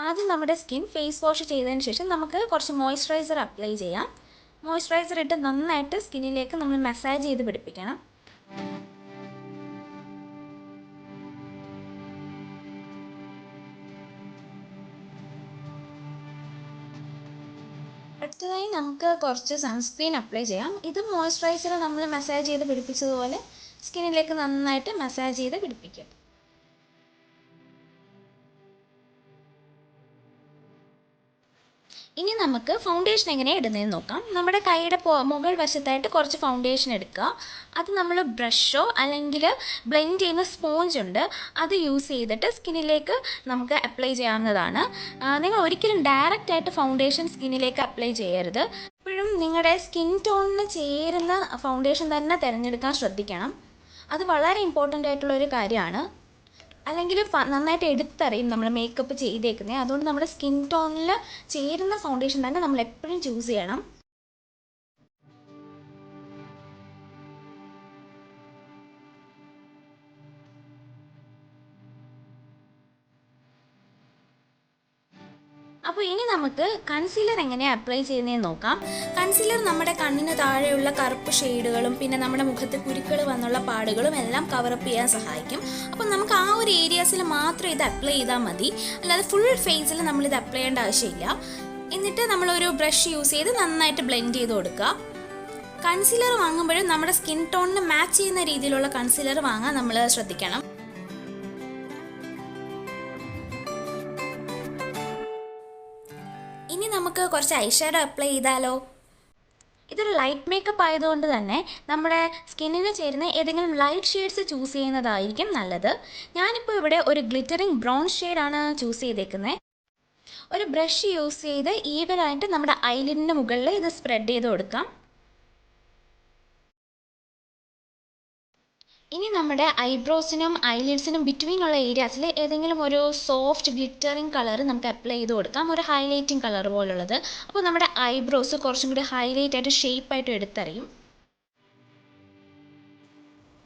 ആദ്യം നമ്മുടെ skin face wash ചെയ്തതിന് ശേഷം നമുക്ക് കുറച്ച് മോയ്സ്ചറൈസർ അപ്ലൈ ചെയ്യാം. മോയ്സ്ചറൈസർ ഇട്ട് നന്നായിട്ട് സ്കിന്നിലേക്ക് നമ്മൾ മസാജ് ചെയ്ത് പിടിപ്പിക്കണം. അടുത്തതായി നമുക്ക് കുറച്ച് സൺസ്ക്രീൻ അപ്ലൈ ചെയ്യാം. ഇത് മോയ്സ്ചറൈസർ നമ്മൾ മസാജ് ചെയ്ത് പിടിപ്പിച്ചതുപോലെ സ്കിന്നിലേക്ക് നന്നായിട്ട് മസാജ് ചെയ്ത് പിടിപ്പിക്കാം. ഇനി നമുക്ക് ഫൗണ്ടേഷൻ എങ്ങനെയാണ് ഇടുന്നതെന്ന് നോക്കാം. നമ്മുടെ കൈയുടെ മുകൾ വശത്തായിട്ട് കുറച്ച് ഫൗണ്ടേഷൻ എടുക്കുക. അത് നമ്മൾ ബ്രഷോ അല്ലെങ്കിൽ ബ്ലെൻഡ് ചെയ്യുന്ന സ്പോഞ്ച് ഉണ്ട്, അത് യൂസ് ചെയ്തിട്ട് സ്കിന്നിലേക്ക് നമുക്ക് അപ്ലൈ ചെയ്യാവുന്നതാണ്. നിങ്ങൾ ഒരിക്കലും ഡയറക്റ്റായിട്ട് ഫൗണ്ടേഷൻ സ്കിന്നിലേക്ക് അപ്ലൈ ചെയ്യരുത്. എപ്പോഴും നിങ്ങളുടെ സ്കിൻ ടോണിന് ചേരുന്ന ഫൗണ്ടേഷൻ തന്നെ തിരഞ്ഞെടുക്കാൻ ശ്രദ്ധിക്കണം. അത് വളരെ ഇമ്പോർട്ടൻ്റ് ആയിട്ടുള്ളൊരു കാര്യമാണ്. അല്ലെങ്കിൽ നന്നായിട്ട് എടുത്തറിയും നമ്മൾ മേക്കപ്പ് ചെയ്തേക്കുന്നത്. അതുകൊണ്ട് നമ്മുടെ സ്കിൻ ടോണിൽ ചേരുന്ന ഫൗണ്ടേഷൻ തന്നെ നമ്മൾ എപ്പോഴും ചൂസ് ചെയ്യണം. അപ്പോൾ ഇനി നമുക്ക് കൺസീലർ എങ്ങനെയാണ് അപ്ലൈ ചെയ്യുന്നതെന്ന് നോക്കാം. കൺസീലർ നമ്മുടെ കണ്ണിന് താഴെയുള്ള കറുപ്പ് ഷെയ്ഡുകളും പിന്നെ നമ്മുടെ മുഖത്ത് കുരുക്കൾ വന്നുള്ള പാടുകളും എല്ലാം കവറപ്പ് ചെയ്യാൻ സഹായിക്കും. അപ്പോൾ നമുക്ക് ആ ഒരു ഏരിയാസിൽ മാത്രം ഇത് അപ്ലൈ ചെയ്താൽ മതി, അല്ലാതെ ഫുൾ ഫേസിൽ നമ്മളിത് അപ്ലൈ ചെയ്യേണ്ട ആവശ്യമില്ല. എന്നിട്ട് നമ്മളൊരു ബ്രഷ് യൂസ് ചെയ്ത് നന്നായിട്ട് ബ്ലെൻഡ് ചെയ്ത് കൊടുക്കുക. കൺസീലർ വാങ്ങുമ്പോഴും നമ്മുടെ സ്കിൻ ടോണിന് മാച്ച് ചെയ്യുന്ന രീതിയിലുള്ള കൺസീലർ വാങ്ങാൻ നമ്മൾ ശ്രദ്ധിക്കണം. ഇനി നമുക്ക് കുറച്ച് ഐഷാഡോ അപ്ലൈ ചെയ്താലോ. ഇതൊരു ലൈറ്റ് മേക്കപ്പ് ആയതുകൊണ്ട് തന്നെ നമ്മുടെ സ്കിന്നിന് ചേരുന്ന ഏതെങ്കിലും ലൈറ്റ് ഷെയ്ഡ്സ് ചൂസ് ചെയ്യുന്നതായിരിക്കും നല്ലത്. ഞാനിപ്പോൾ ഇവിടെ ഒരു ഗ്ലിറ്ററിങ് ബ്രൗൺ ഷെയ്ഡാണ് ചൂസ് ചെയ്തേക്കുന്നത്. ഒരു ബ്രഷ് യൂസ് ചെയ്ത് ഈവനായിട്ട് നമ്മുടെ ഐലിഡിന് മുകളിൽ ഇത് സ്പ്രെഡ് ചെയ്ത് കൊടുക്കാം. ഇനി നമ്മുടെ ഐബ്രോസിനും ഐലിഡ്സിനും ബിറ്റ്വീനുള്ള ഏരിയാസിൽ ഏതെങ്കിലും ഒരു സോഫ്റ്റ് ഗ്ലിറ്ററിങ് കളർ നമുക്ക് അപ്ലൈ ചെയ്ത് കൊടുക്കാം, ഒരു ഹൈലൈറ്റിംഗ് കളർ പോലുള്ളത്. അപ്പോൾ നമ്മുടെ ഐബ്രോസ് കുറച്ചും കൂടി ഹൈലൈറ്റ് ആയിട്ട് ഷേപ്പായിട്ട് എടുത്തറിയും.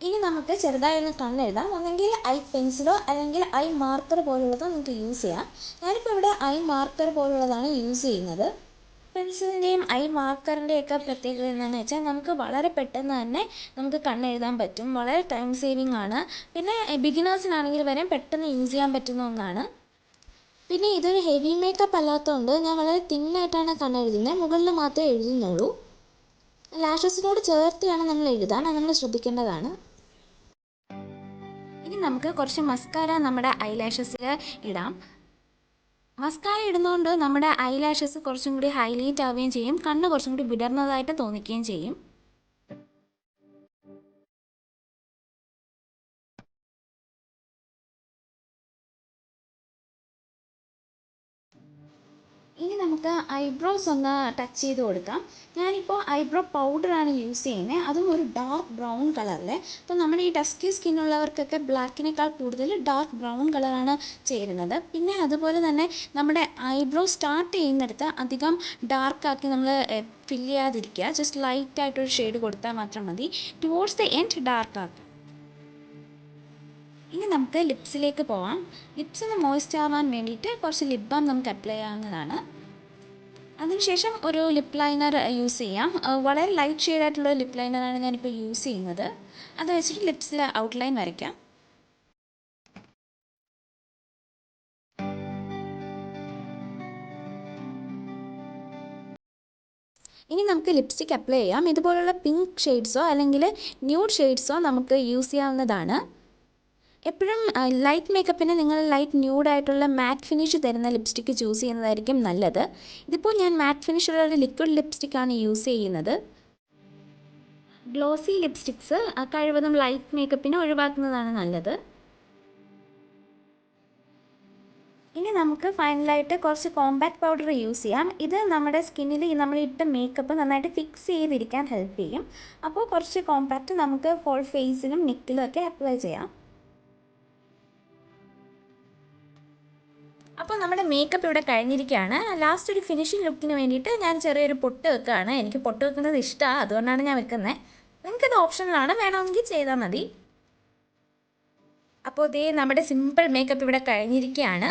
ഇനി നമുക്ക് ചെറുതായൊന്ന് കണ്ണെഴുതാം. ഒന്നെങ്കിൽ ഐ പെൻസിലോ അല്ലെങ്കിൽ ഐ മാർക്കർ പോലുള്ളതോ നമുക്ക് യൂസ് ചെയ്യാം. ഞാനിപ്പോൾ ഇവിടെ ഐ മാർക്കർ പോലുള്ളതാണ് യൂസ് ചെയ്യുന്നത്. പെൻസിലിൻ്റെയും ഐ മാർക്കറിൻ്റെയൊക്കെ പ്രത്യേകത എന്താണെന്ന് വെച്ചാൽ നമുക്ക് വളരെ പെട്ടെന്ന് തന്നെ നമുക്ക് കണ്ണെഴുതാൻ പറ്റും. വളരെ ടൈം സേവിങ് ആണ്. പിന്നെ ബിഗിനേഴ്സിനാണെങ്കിൽ വരെ പെട്ടെന്ന് യൂസ് ചെയ്യാൻ പറ്റുന്ന ഒന്നാണ്. പിന്നെ ഇതൊരു ഹെവി മേക്കപ്പ് അല്ലാത്തതുകൊണ്ട് ഞാൻ വളരെ തിന്നായിട്ടാണ് കണ്ണെഴുതുന്നത്, മുകളിൽ മാത്രമേ എഴുതുന്നുള്ളൂ. ലാഷസിനോട് ചേർത്ത് വേണം നമ്മൾ എഴുതാൻ, അത് നമ്മൾ ശ്രദ്ധിക്കേണ്ടതാണ്. ഇനി നമുക്ക് കുറച്ച് മസ്കാര നമ്മുടെ ഐലാഷസിൽ ഇടാം. മസ്കാര ഇടുന്നതുകൊണ്ട് നമ്മുടെ ഐലാഷസ് കുറച്ചും കൂടി ഹൈലൈറ്റ് ആവുകയും ചെയ്യും, കണ്ണ് കുറച്ചും കൂടി വിടർന്നതായിട്ട് തോന്നിക്കുകയും ചെയ്യും. ഇനി നമുക്ക് ഐബ്രോസ് ഒന്ന് ടച്ച് ചെയ്ത് കൊടുക്കാം. ഞാനിപ്പോൾ ഐബ്രോ പൗഡറാണ് യൂസ് ചെയ്യുന്നത്, അതും ഒരു ഡാർക്ക് ബ്രൗൺ കളറിൽ. അപ്പോൾ നമ്മുടെ ഈ ഡസ്കി സ്കിന്നുള്ളവർക്കൊക്കെ ബ്ലാക്കിനേക്കാൾ കൂടുതൽ ഡാർക്ക് ബ്രൗൺ കളറാണ് ചേരുന്നത്. പിന്നെ അതുപോലെ തന്നെ നമ്മുടെ ഐബ്രോ സ്റ്റാർട്ട് ചെയ്യുന്നിടത്ത് അധികം ഡാർക്കാക്കി നമ്മൾ ഫില്ല് ചെയ്യാതിരിക്കുക. ജസ്റ്റ് ലൈറ്റായിട്ടൊരു ഷെയ്ഡ് കൊടുത്താൽ മാത്രം മതി. ടുവേർഡ്സ് ദ എൻഡ് ഡാർക്കാക്കുക. ഇനി നമുക്ക് ലിപ്സിലേക്ക് പോവാം. ലിപ്സ് ഒന്ന് മോയ്സ്റ്റ് ആവാൻ വേണ്ടിയിട്ട് കുറച്ച് ലിപ് ബാം നമുക്ക് അപ്ലൈ ചെയ്യാവുന്നതാണ്. അതിനുശേഷം ഒരു ലിപ്പ് ലൈനർ യൂസ് ചെയ്യാം. വളരെ ലൈറ്റ് ഷെയ്ഡായിട്ടുള്ള ലിപ്പ് ലൈനറാണ് ഞാനിപ്പോൾ യൂസ് ചെയ്യുന്നത്. അത് വെച്ചിട്ട് ലിപ്സിൽ ഔട്ട്ലൈൻ വരയ്ക്കാം. ഇനി നമുക്ക് ലിപ്സ്റ്റിക് അപ്ലൈ ചെയ്യാം. ഇതുപോലുള്ള പിങ്ക് ഷെയ്ഡ്സോ അല്ലെങ്കിൽ ന്യൂഡ് ഷെയ്ഡ്സോ നമുക്ക് യൂസ് ചെയ്യാവുന്നതാണ്. എപ്പോഴും ലൈറ്റ് മേക്കപ്പിന് നിങ്ങൾ ലൈറ്റ് ന്യൂഡായിട്ടുള്ള മാറ്റ് ഫിനിഷ് തരുന്ന ലിപ്സ്റ്റിക്ക് ചൂസ് ചെയ്യുന്നതായിരിക്കും നല്ലത്. ഇതിപ്പോൾ ഞാൻ മാറ്റ് ഫിനിഷുള്ള ഒരു ലിക്വിഡ് ലിപ്സ്റ്റിക്കാണ് യൂസ് ചെയ്യുന്നത്. ഗ്ലോസി ലിപ്സ്റ്റിക്സ് കഴിവതും ലൈറ്റ് മേക്കപ്പിന് ഒഴിവാക്കുന്നതാണ് നല്ലത്. ഇനി നമുക്ക് ഫൈനലായിട്ട് കുറച്ച് കോമ്പാക്ട് പൗഡർ യൂസ് ചെയ്യാം. ഇത് നമ്മുടെ സ്കിന്നിൽ നമ്മളിട്ട മേക്കപ്പ് നന്നായിട്ട് ഫിക്സ് ചെയ്തിരിക്കാൻ ഹെൽപ്പ് ചെയ്യും. അപ്പോൾ കുറച്ച് കോമ്പാക്റ്റ് നമുക്ക് ഹോൾ ഫേസിലും നെക്കിലും ഒക്കെ അപ്ലൈ ചെയ്യാം. അപ്പോൾ നമ്മുടെ മേക്കപ്പ് ഇവിടെ കഴിഞ്ഞിരിക്കുകയാണ്. ലാസ്റ്റ് ഒരു ഫിനിഷിംഗ് ലുക്കിന് വേണ്ടിയിട്ട് ഞാൻ ചെറിയൊരു പൊട്ട് വെക്കുകയാണ്. എനിക്ക് പൊട്ട് വെക്കുന്നത് ഇഷ്ടമാണ്, അതുകൊണ്ടാണ് ഞാൻ വെക്കുന്നത്. നിങ്ങൾക്കത് ഓപ്ഷനിലാണ്, വേണമെങ്കിൽ ചെയ്താൽ മതി. അപ്പോൾ ഇതേ നമ്മുടെ സിമ്പിൾ മേക്കപ്പ് ഇവിടെ കഴിഞ്ഞിരിക്കുകയാണ്.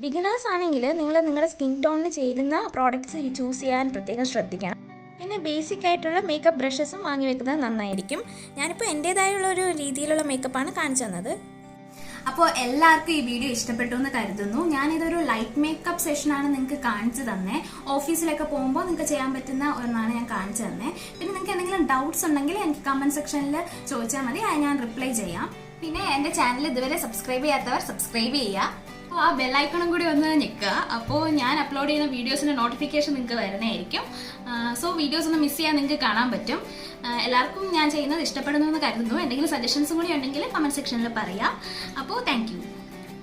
ബിഗിനേഴ്സ് ആണെങ്കിൽ നിങ്ങൾ നിങ്ങളുടെ സ്കിൻ ടോണിന് ചേരുന്ന പ്രോഡക്റ്റ്സ് ചൂസ് ചെയ്യാൻ പ്രത്യേകം ശ്രദ്ധിക്കണം. പിന്നെ ബേസിക് ആയിട്ടുള്ള മേക്കപ്പ് ബ്രഷസും വാങ്ങി വെക്കുന്നത് നന്നായിരിക്കും. ഞാനിപ്പോൾ എൻ്റേതായുള്ള ഒരു രീതിയിലുള്ള മേക്കപ്പാണ് കാണിച്ചു തന്നത്. അപ്പോൾ എല്ലാവർക്കും ഈ വീഡിയോ ഇഷ്ടപ്പെട്ടു എന്ന് കരുതുന്നു. ഞാനിതൊരു ലൈറ്റ് മേക്കപ്പ് സെഷനാണ് നിങ്ങൾക്ക് കാണിച്ചു തന്നെ. ഓഫീസിലൊക്കെ പോകുമ്പോൾ നിങ്ങൾക്ക് ചെയ്യാൻ പറ്റുന്ന ഒരെണ്ണമാണ് ഞാൻ കാണിച്ചു തന്നെ. പിന്നെ നിങ്ങൾക്ക് എന്തെങ്കിലും ഡൗട്ട്സ് ഉണ്ടെങ്കിൽ എനിക്ക് കമൻറ്റ് സെക്ഷനിൽ ചോദിച്ചാൽ മതി, അത് ഞാൻ റിപ്ലൈ ചെയ്യാം. പിന്നെ എൻ്റെ ചാനൽ ഇതുവരെ സബ്സ്ക്രൈബ് ചെയ്യാത്തവർ സബ്സ്ക്രൈബ് ചെയ്യുക. അപ്പോൾ ആ ബെല്ലൈക്കണും കൂടി ഒന്ന് ഞെക്കുക. അപ്പോൾ ഞാൻ അപ്ലോഡ് ചെയ്യുന്ന വീഡിയോസിൻ്റെ നോട്ടിഫിക്കേഷൻ നിങ്ങൾക്ക് വരുന്നതായിരിക്കും. സോ വീഡിയോസ് ഒന്ന് മിസ് ചെയ്യാൻ നിങ്ങൾക്ക് കാണാൻ പറ്റും. എല്ലാവർക്കും ഞാൻ ചെയ്യുന്നത് ഇഷ്ടപ്പെടുന്നു എന്ന് കരുതുന്നു. എന്തെങ്കിലും സജഷൻസും കൂടി ഉണ്ടെങ്കിൽ കമൻറ്റ് സെക്ഷനിൽ പറയാം. അപ്പോൾ താങ്ക്